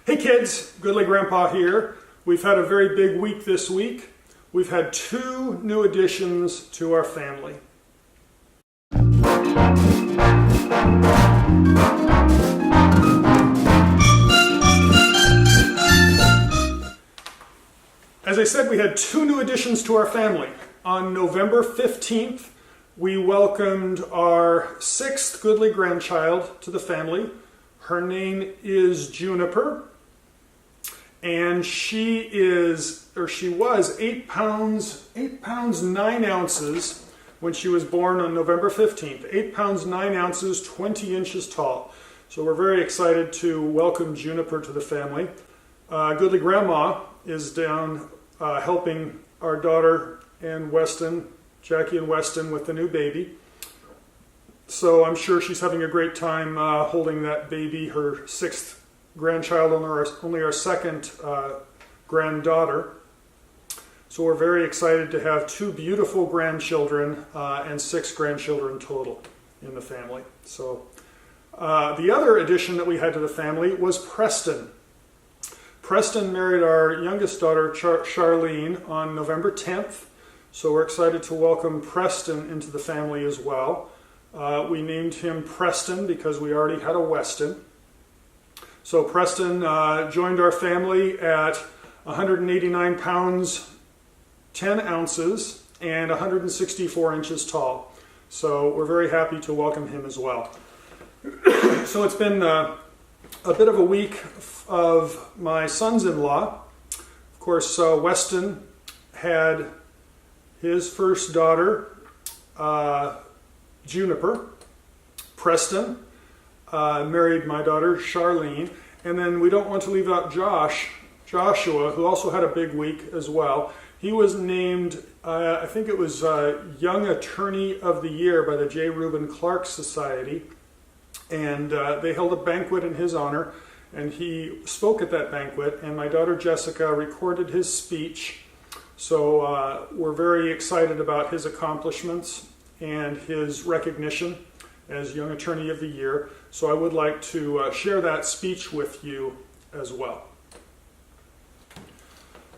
Hey kids, Goodly Grandpa here. We've had a very big week this week. We've had 2 new additions to our family. As I said, we had 2 new additions to our family. On November 15th, we welcomed our 6th goodly grandchild to the family. Her name is Juniper, and she was 8 pounds 9 ounces when she was born on November 15th. 8 pounds 9 ounces, 20 inches tall. So we're very excited to welcome Juniper to the family. Goodly Grandma is down helping our daughter and Weston, Jackie and Weston, with the new baby. So I'm sure she's having a great time holding that baby, her 6th grandchild, only our 2nd granddaughter. So we're very excited to have 2 beautiful grandchildren and 6 grandchildren total in the family. So the other addition that we had to the family was Preston. Preston married our youngest daughter, Charlene, on November 10th. So we're excited to welcome Preston into the family as well. We named him Preston because we already had a Weston. So Preston joined our family at 189 pounds 10 ounces and 164 inches tall. So we're very happy to welcome him as well. So it's been a bit of a week of my sons-in-law. Of course, Weston had his first daughter, Juniper. Preston married my daughter, Charlene. And then we don't want to leave out Joshua, who also had a big week as well. He was named, I think it was Young Attorney of the Year by the J. Reuben Clark Society. And they held a banquet in his honor, and he spoke at that banquet, and my daughter Jessica recorded his speech. So we're very excited about his accomplishments and his recognition as Young Attorney of the Year. So I would like to share that speech with you as well.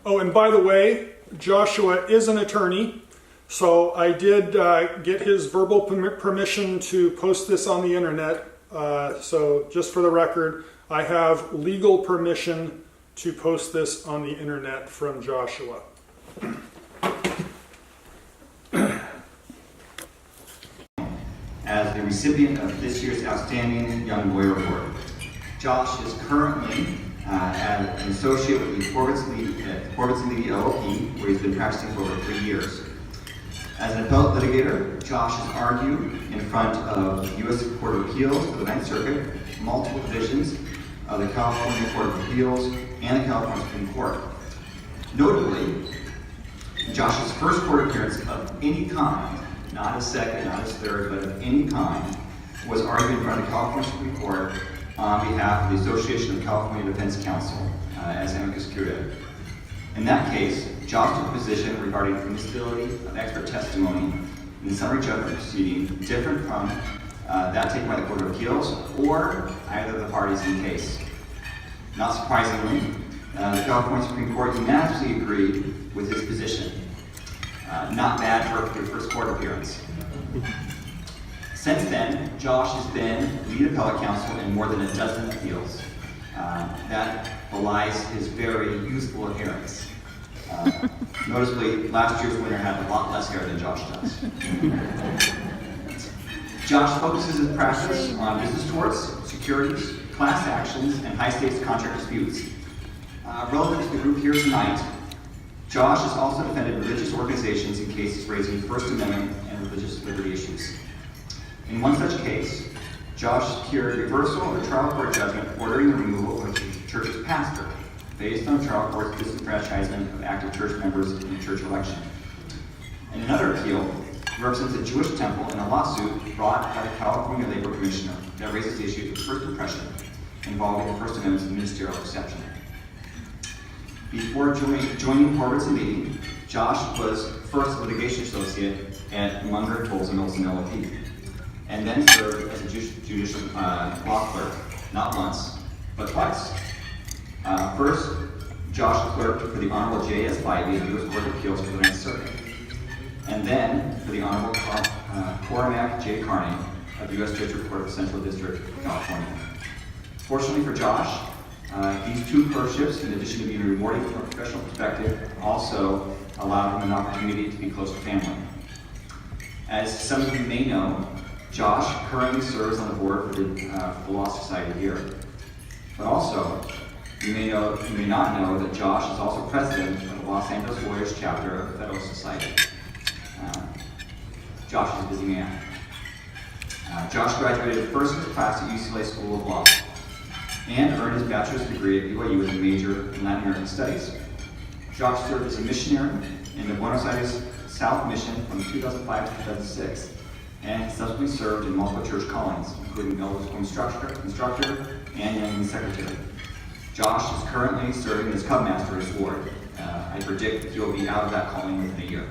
Oh, and by the way, Joshua is an attorney, so I did get his verbal permission to post this on the internet. So just for the record, I have legal permission to post this on the internet from Joshua. As the recipient of this year's Outstanding Young Boy Award. Josh is currently an associate with the Corbett's Levy LLP, where he's been practicing for over 3 years. As an appellate litigator, Josh has argued in front of the U.S. Court of Appeals for the Ninth Circuit, multiple divisions of the California Court of Appeals, and the California Supreme Court. Notably, Josh's first court appearance of any kind, not his second, not his third, but of any kind, was argued in front of the California Supreme Court on behalf of the Association of California Defense Counsel as amicus curiae. In that case, Josh took a position regarding permissibility of expert testimony in the summary judgment proceeding different from that taken by the Court of Appeals or either of the parties in the case. Not surprisingly, the California Supreme Court unanimously agreed with his position. Not bad for your first court appearance. Since then, Josh has been lead appellate counsel in more than a dozen appeals. That belies his very youthful appearance. Noticeably, last year's winner had a lot less hair than Josh does. Josh focuses his practice on business torts, securities, class actions, and high-stakes contract disputes. Relevant to the group here tonight, Josh has also defended religious organizations in cases raising First Amendment and religious liberty issues. In one such case, Josh secured reversal of a trial court judgment ordering the removal of a church's pastor based on the trial court's disenfranchisement of active church members in a church election. In another appeal, he represents a Jewish temple in a lawsuit brought by the California Labor Commissioner that raises the issue of first impression involving the First Amendment's ministerial exception. Before joining Corbett's Levy, Josh was first a litigation associate at Munger, Tolles, and Olson LLP, and then served as a judicial law clerk, not once, but twice. First, Josh clerked for the Honorable J.S. Bybee of the U.S. Court of Appeals for the Ninth Circuit. And then for the Honorable Cormac J. Carney of the U.S. District Court of Central District of California. Fortunately for Josh, these two clerkships, in addition to being rewarding from a professional perspective, also allowed him an opportunity to be close to family. As some of you may know, Josh currently serves on the board for the Law Society here. But also, you may not know that Josh is also president of the Los Angeles Lawyers chapter of the Federalist Society. Josh is a busy man. Josh graduated first class at UCLA School of Law and earned his bachelor's degree at BYU with a major in Latin American Studies. Josh served as a missionary in the Buenos Aires South Mission from 2005 to 2006, and subsequently served in multiple church callings, including elders instructor and young men's secretary. Josh is currently serving as Cub Master at his ward. I predict that he will be out of that calling within a year.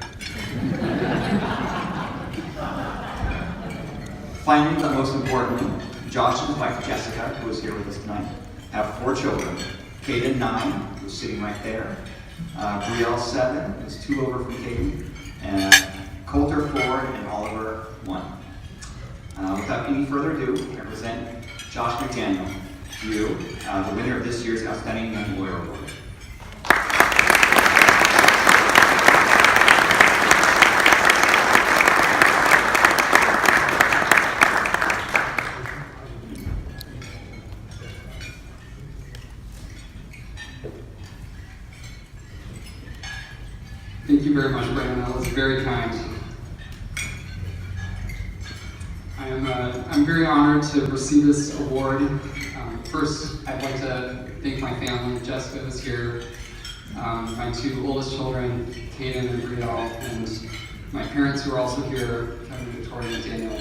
Finally, but most importantly, Josh and his wife Jessica, who is here with us tonight, have 4 children. Caden, 9, who's sitting right there. Brielle, 7, who's 2 over from Caden. And Coulter, 4, and Oliver, 1. Without any further ado, I present Josh McDaniel to you, the winner of this year's Outstanding Young Lawyer Award. Thank you very much, Brandon. That was very kind. I'm very honored to receive this award. First, I'd like to thank my family. Jessica is here, my 2 oldest children, Caden and Brielle, and my parents who are also here, Kevin, Victoria, and Daniel.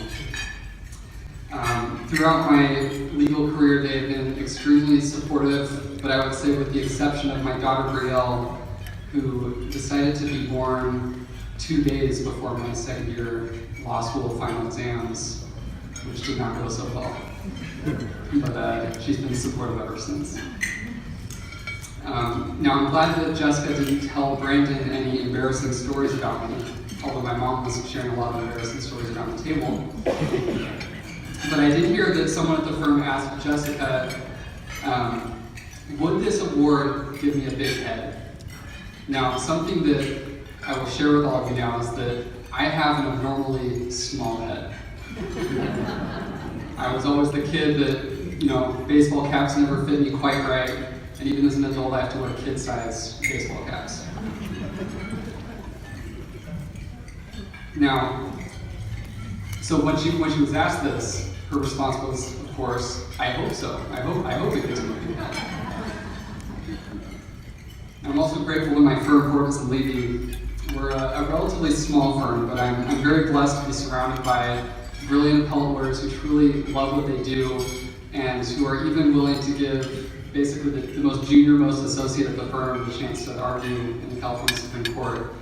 Throughout my legal career, they've been extremely supportive, but I would say with the exception of my daughter, Brielle, who decided to be born 2 days before my second year law school final exams, which did not go so well. But she's been supportive ever since. Now I'm glad that Jessica didn't tell Brandon any embarrassing stories about me, although my mom was sharing a lot of embarrassing stories around the table. But I did hear that someone at the firm asked Jessica, would this award give me a big head? Now, something that I will share with all of you now is that I have an abnormally small head. I was always the kid that, baseball caps never fit me quite right, and even as an adult, I have to wear kid-sized baseball caps. Now, so when she was asked this, her response was, of course, I hope so. I hope it gives me a big head. I'm also grateful when my firm, Horvitz & Levy, we're a relatively small firm, but I'm very blessed to be surrounded by brilliant appellate lawyers who truly love what they do and who are even willing to give basically the most junior, most associate of the firm the chance to argue in the California Supreme Court.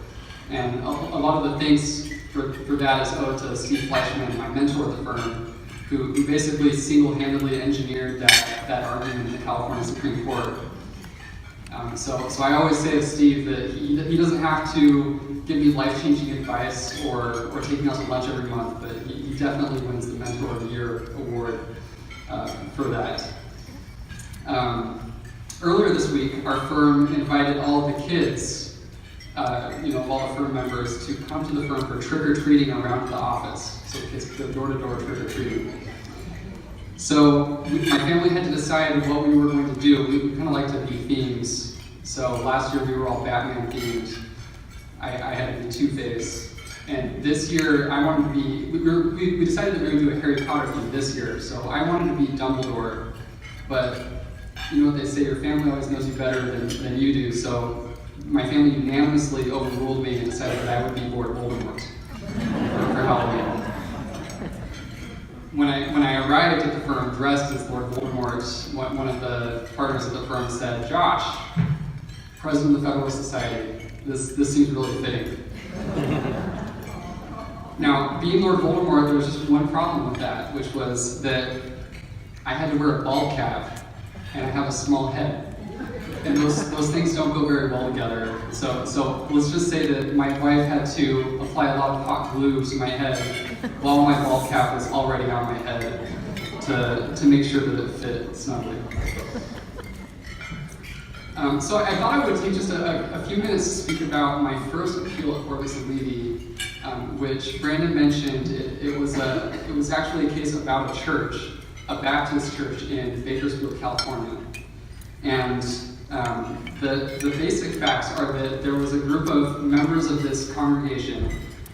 And a lot of the thanks for that is owed to Steve Fleischman, my mentor at the firm, who basically single-handedly engineered that argument in the California Supreme Court. So I always say to Steve that he doesn't have to give me life-changing advice or take me out to lunch every month, but he definitely wins the Mentor of the Year award for that. Earlier this week, our firm invited all of the kids, all the firm members, to come to the firm for trick-or-treating around the office. So kids could go door-to-door trick-or-treating. So my family had to decide what we were going to do. We kind of like to be themes. So last year we were all Batman themed. I had to be Two-Face. And this year I wanted to be, we decided that we were going to do a Harry Potter theme this year. So I wanted to be Dumbledore. But you know what they say, your family always knows you better than you do. So my family unanimously overruled me and decided that I would be Lord Voldemort for Halloween. When I arrived at the firm dressed as Lord Voldemort, one of the partners of the firm said, "Josh, President of the Federalist Society, this seems really fitting." Now, being Lord Voldemort, there was just one problem with that, which was that I had to wear a bald cap and I have a small head. and those things don't go very well together. So let's just say that my wife had to apply a lot of hot glue to my head while my bald cap was already on my head to make sure that it fit snugly. So I thought I would take just a few minutes to speak about my first appeal at Corpus and Levy, which Brandon mentioned. It was actually a case about a church, a Baptist church in Bakersfield, California. And the basic facts are that there was a group of members of this congregation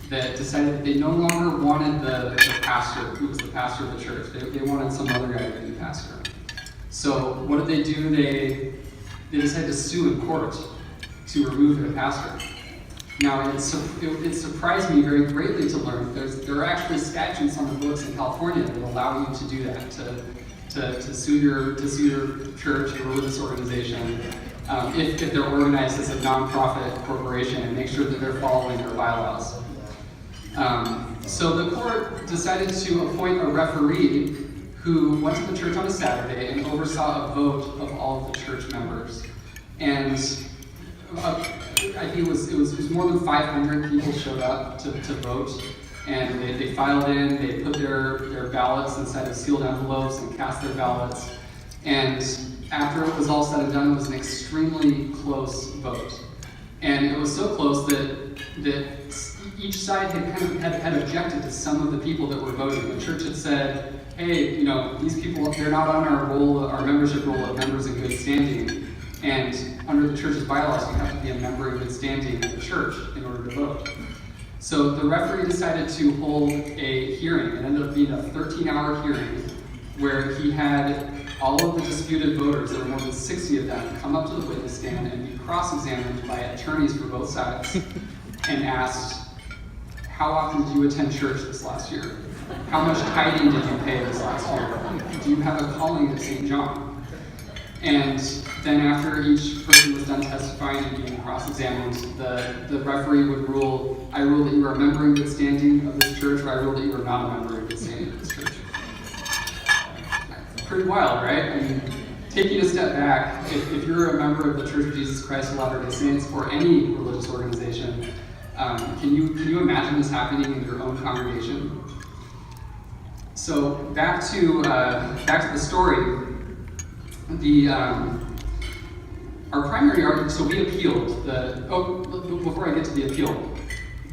that decided that they no longer wanted the pastor, who was the pastor of the church. They wanted some other guy to be pastor. So what did they do? They decided to sue in court to remove their pastor. Now, it surprised me very greatly to learn that there are actually statutes on the books in California that allow you to do that, to sue your church or religious organization if they're organized as a nonprofit corporation and make sure that they're following their bylaws. So the court decided to appoint a referee who went to the church on a Saturday and oversaw a vote of all of the church members. And I think it was more than 500 people showed up to vote, and they filed in, they put their ballots inside of sealed envelopes and cast their ballots. And after it was all said and done, it was an extremely close vote. And it was so close that each side had objected to some of the people that were voting. The church had said, hey, these people, they're not on our membership roll of members in good standing. And under the church's bylaws, you have to be a member in good standing of the church in order to vote. So the referee decided to hold a hearing. It ended up being a 13-hour hearing where he had all of the disputed voters, there were more than 60 of them, come up to the witness stand and be cross-examined by attorneys for both sides and asked, how often did you attend church this last year? How much tithing did you pay this last year? Do you have a calling at St. John? And then after each person was done testifying and being cross-examined, the referee would rule, I rule that you are a member in good standing of this church, or I rule that you are not a member in good standing of this church. Pretty wild, right? I mean, taking a step back, if you're a member of the Church of Jesus Christ of Latter-day Saints or any religious organization, can you imagine this happening in your own congregation? So back to the story. Our primary argument. So we appealed. Before I get to the appeal,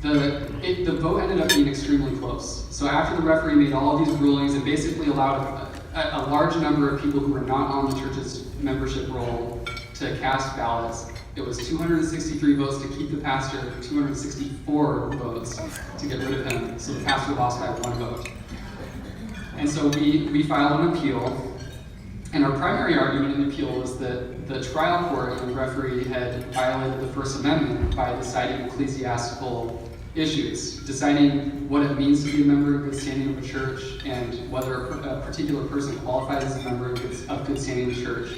the vote ended up being extremely close. So after the referee made all of these rulings and basically allowed a large number of people who were not on the church's membership roll to cast ballots, it was 263 votes to keep the pastor, 264 votes to get rid of him. So the pastor lost by 1 vote. And so we filed an appeal. And our primary argument in the appeal was that the trial court and the referee had violated the First Amendment by deciding ecclesiastical issues, deciding what it means to be a member of good standing of a church and whether a particular person qualifies as a member of good standing of the church.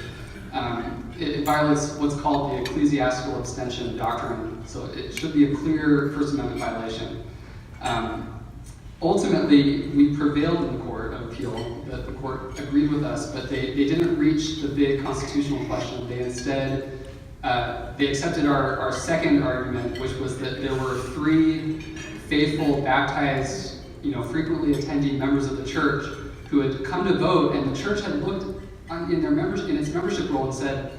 It violates what's called the ecclesiastical abstention doctrine, so it should be a clear First Amendment violation. Ultimately, we prevailed in the court of appeal. The court agreed with us, but they didn't reach the big constitutional question. They instead they accepted our second argument, which was that there were 3 faithful, baptized, frequently attending members of the church who had come to vote, and the church had looked in its membership roll and said,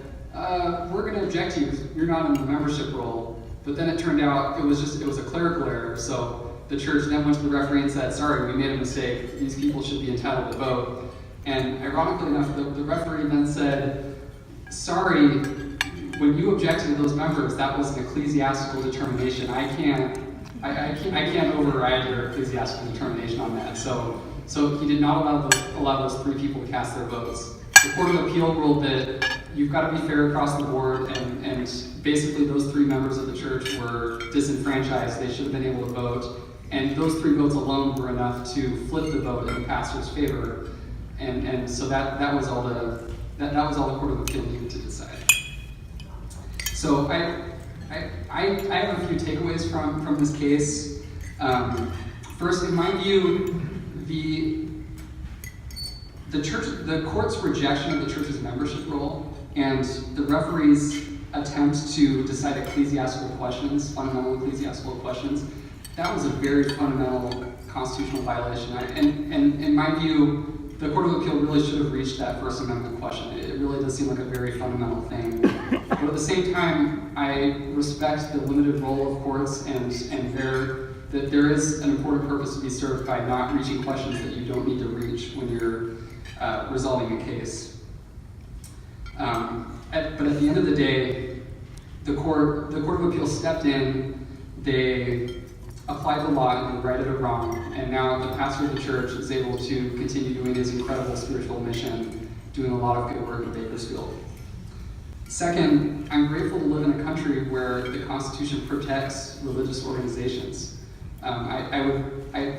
"We're going to object to you because you're not in the membership roll." But then it turned out it was a clerical error. So the church then went to the referee and said, "Sorry, we made a mistake. These people should be entitled to vote." And ironically enough, the referee then said, "Sorry, when you objected to those members, that was an ecclesiastical determination. I can't override your ecclesiastical determination on that." So he did not allow those 3 people to cast their votes. The Court of Appeal ruled that you've got to be fair across the board, and basically those 3 members of the church were disenfranchised. They should have been able to vote. And those 3 votes alone were enough to flip the vote in the pastor's favor, and so that was all the Court of Appeal needed to decide. So I have a few takeaways from this case. First, in my view, the court's rejection of the church's membership role and the referee's attempt to decide ecclesiastical questions, fundamental ecclesiastical questions, that was a very fundamental constitutional violation. And in my view, the Court of Appeal really should have reached that First Amendment question. It really does seem like a very fundamental thing. But at the same time, I respect the limited role of courts and that there is an important purpose to be served by not reaching questions that you don't need to reach when you're resolving a case. But at the end of the day, the Court of Appeal stepped in, they applied the law and they righted a wrong, and now the pastor of the church is able to continue doing his incredible spiritual mission, doing a lot of good work in Bakersfield. Second, I'm grateful to live in a country where the Constitution protects religious organizations. I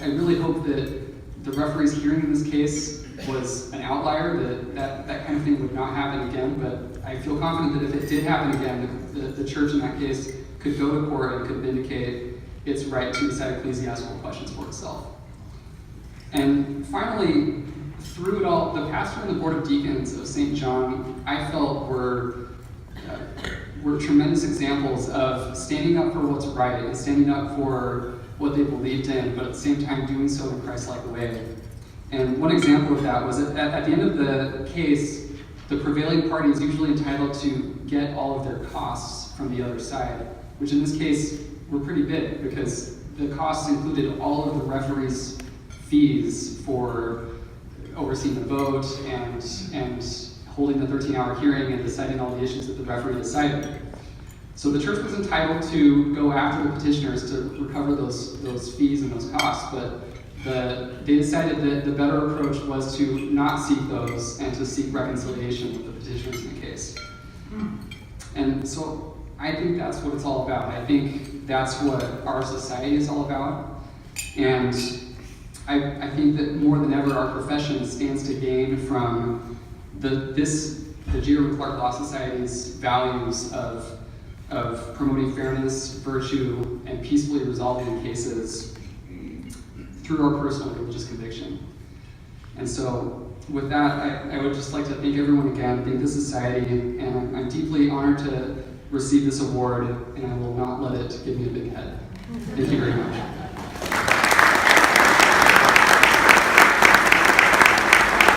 really hope that the referee's hearing in this case was an outlier, that kind of thing would not happen again, but I feel confident that if it did happen again, the church in that case could go to court and could vindicate its right to decide ecclesiastical questions for itself. And finally, through it all, the pastor and the board of deacons of St. John, I felt were tremendous examples of standing up for what's right and standing up for what they believed in, but at the same time doing so in a Christ-like way. And one example of that was at the end of the case, the prevailing party is usually entitled to get all of their costs from the other side, which in this case were pretty big because the costs included all of the referee's fees for overseeing the vote and holding the 13-hour hearing and deciding all the issues that the referee decided. So the church was entitled to go after the petitioners to recover those fees and those costs, but they decided that the better approach was to not seek those and to seek reconciliation with the petitioners in the case. And so I think that's what it's all about. I think that's what our society is all about. And I think that more than ever, our profession stands to gain from the G. Irwin Clark Law Society's values of promoting fairness, virtue, and peacefully resolving cases through our personal religious conviction. And so with that, I would just like to thank everyone again, thank the society, and I'm deeply honored to receive this award, and I will not let it give me a big head. Thank you very much.